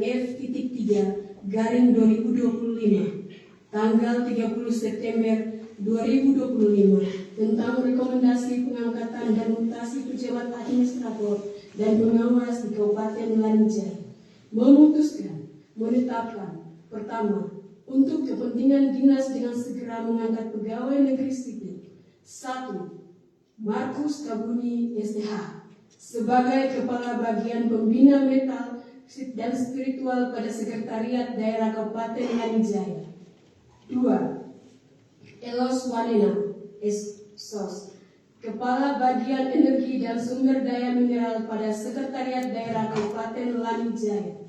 F.3/2025 tanggal 30 September 2025 tentang rekomendasi pengangkatan dan mutasi pejabat administrator dan pengawas di Kabupaten Lanijaya, memutuskan menetapkan pertama, untuk kepentingan dinas dengan segera mengangkat pegawai negeri sipil 1. Markus Kabuni STH sebagai Kepala Bagian Pembina Metal dan Spiritual pada Sekretariat Daerah Kabupaten Lanijaya. 2. Elos Wanena SOS Kepala Bagian Energi dan Sumber Daya Mineral pada Sekretariat Daerah Kabupaten Lanijaya.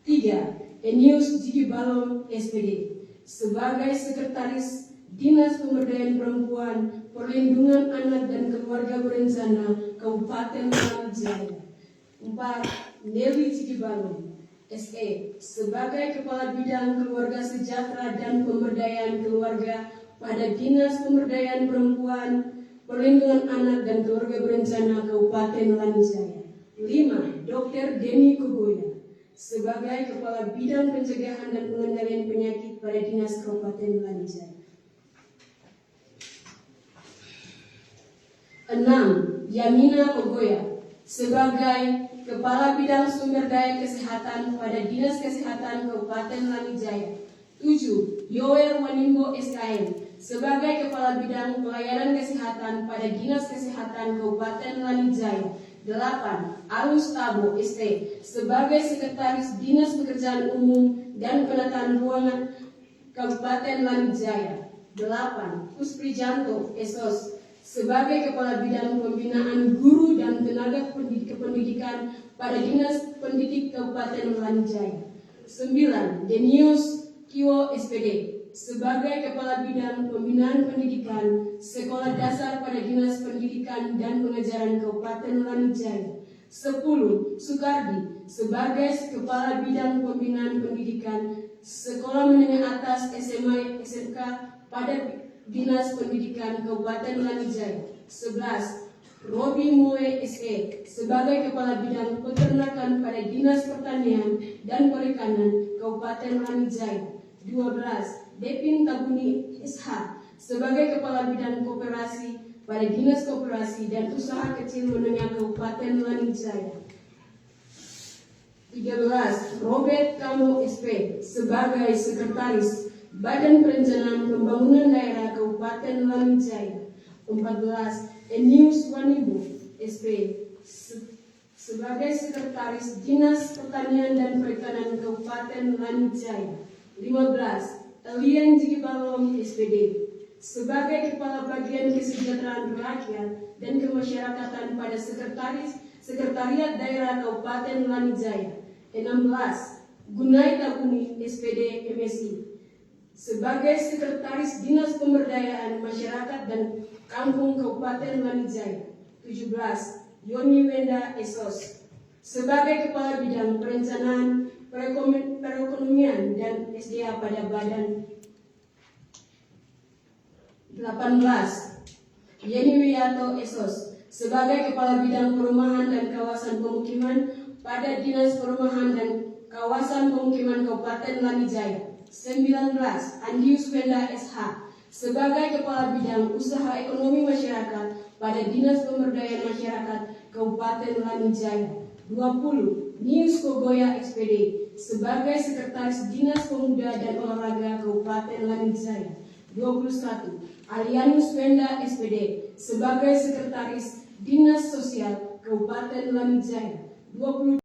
3. Enius Jigi Balom SPD sebagai Sekretaris Dinas Pemberdayaan Perempuan, Perlindungan Anak dan Keluarga Berencana Kabupaten Lanijaya. 4. Nelly Jigi Balom SE sebagai Kepala Bidang Keluarga Sejahtera dan Pemberdayaan Keluarga pada Dinas Pemberdayaan Perempuan, Perlindungan Anak dan Keluarga Berencana Kabupaten Lanijaya. 5. Dr. Denny Kogoya sebagai Kepala Bidang Pencegahan dan Pengendalian Penyakit pada Dinas Kabupaten Lanijaya. 6. Yamina Kogoya sebagai Kepala Bidang Sumber Daya Kesehatan pada Dinas Kesehatan Kabupaten Lanijaya. 7. Yoel Wanimbo SKM sebagai Kepala Bidang Pelayanan Kesehatan pada Dinas Kesehatan Kabupaten Lanijaya. 8. Alus Tabo ST sebagai Sekretaris Dinas Pekerjaan Umum dan Penataan Ruangan Kabupaten Lanijaya. 8. Kusprijanto SOS sebagai Kepala Bidang Pembinaan Guru dan Tenaga Pendidikan pada Dinas Pendidik Kabupaten Lanijaya. 9. Denius Kiwo SPD sebagai Kepala Bidang Pembinaan Pendidikan Sekolah Dasar pada Dinas Pendidikan dan Pengajaran Kabupaten Lanijaya. 10. Sukardi sebagai Kepala Bidang Pembinaan Pendidikan Sekolah Menengah Atas SMA SMK pada Dinas Pendidikan Kabupaten Lanijaya. 11. Robi Moe SE sebagai Kepala Bidang Peternakan pada Dinas Pertanian dan Perikanan Kabupaten Lanijaya. 12. Depin Tabuni SH sebagai Kepala Bidang Koperasi pada Dinas Koperasi dan Usaha Kecil Menengah Kabupaten Lanijaya. 13. Robert Kamo SP sebagai Sekretaris Badan Perencanaan Pembangunan Daerah Kabupaten Lanijaya. 14. Enius Wanimbo SP sebagai Sekretaris Dinas Pertanian dan Perikanan Kabupaten Lanijaya. 15. Elian Jigi Balom SPD sebagai Kepala Bagian Kesejahteraan Rakyat dan Kemasyarakatan pada Sekretariat Daerah Kabupaten Lanijaya. 16. Gunai Tabuni SPD MSI sebagai Sekretaris Dinas Pemberdayaan Masyarakat dan Kampung Kabupaten Lanijaya. 17. Yoni Wenda SOS sebagai Kepala Bidang Perencanaan Perekonomian dan SDA pada Badan. 18. Yeni Wiyato SOS sebagai Kepala Bidang Perumahan dan Kawasan Pemukiman pada Dinas Perumahan dan Kawasan Pemukiman Kabupaten Lanijaya. 19. Andius Wenda SH sebagai Kepala Bidang Usaha Ekonomi Masyarakat pada Dinas Pemberdayaan Masyarakat Kabupaten Lanijaya. 20. Nius Kogoya SPD sebagai Sekretaris Dinas Pemuda dan Olahraga Kabupaten Lanijaya. 21. Alianus Wenda SPD sebagai Sekretaris Dinas Sosial Kabupaten Lanijaya. 22.